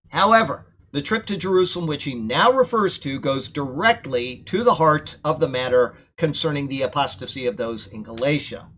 However, the trip to Jerusalem, which he now refers to, goes directly to the heart of the matter concerning the apostasy of those in Galatia.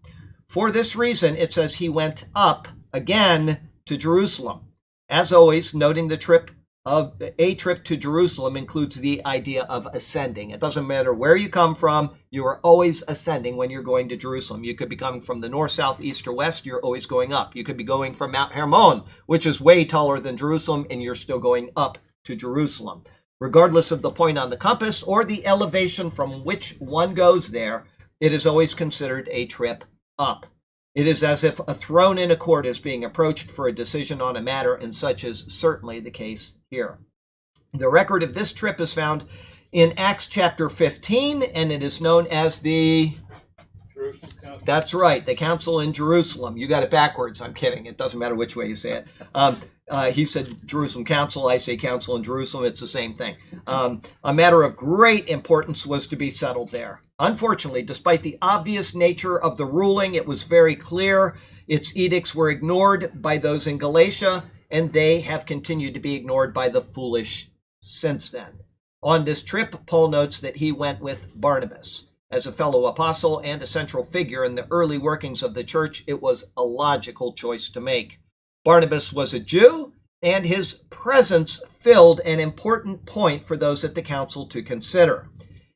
For this reason, it says he went up again to Jerusalem. As always, noting a trip to Jerusalem includes the idea of ascending. It doesn't matter where you come from, you are always ascending when you're going to Jerusalem. You could be coming from the north, south, east, or west, you're always going up. You could be going from Mount Hermon, which is way taller than Jerusalem, and you're still going up to Jerusalem. Regardless of the point on the compass or the elevation from which one goes there, it is always considered a trip up. It is as if a throne in a court is being approached for a decision on a matter, and such is certainly the case here. The record of this trip is found in Acts chapter 15, and it is known as the... That's right, the Council in Jerusalem. You got it backwards. I'm kidding. It doesn't matter which way you say it. He said Jerusalem Council. I say Council in Jerusalem. It's the same thing. A matter of great importance was to be settled there. Unfortunately, despite the obvious nature of the ruling, it was very clear its edicts were ignored by those in Galatia, and they have continued to be ignored by the foolish since then. On this trip, Paul notes that he went with Barnabas. As a fellow apostle and a central figure in the early workings of the church, it was a logical choice to make. Barnabas was a Jew, and his presence filled an important point for those at the council to consider.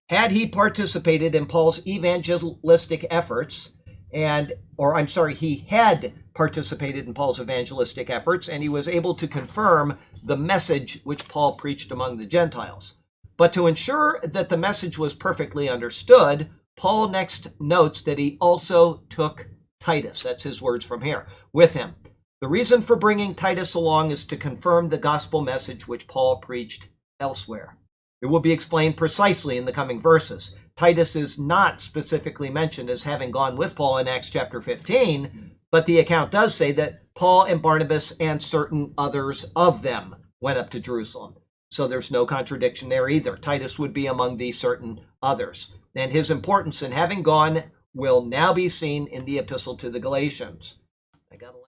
Had he participated in Paul's evangelistic efforts, he had participated in Paul's evangelistic efforts, and he was able to confirm the message which Paul preached among the Gentiles. But to ensure that the message was perfectly understood, Paul next notes that he also took Titus, that's his words from here, with him. The reason for bringing Titus along is to confirm the gospel message which Paul preached elsewhere. It will be explained precisely in the coming verses. Titus is not specifically mentioned as having gone with Paul in Acts chapter 15, but the account does say that Paul and Barnabas and certain others of them went up to Jerusalem. So there's no contradiction there either. Titus would be among these certain others. And his importance in having gone will now be seen in the epistle to the Galatians. I got a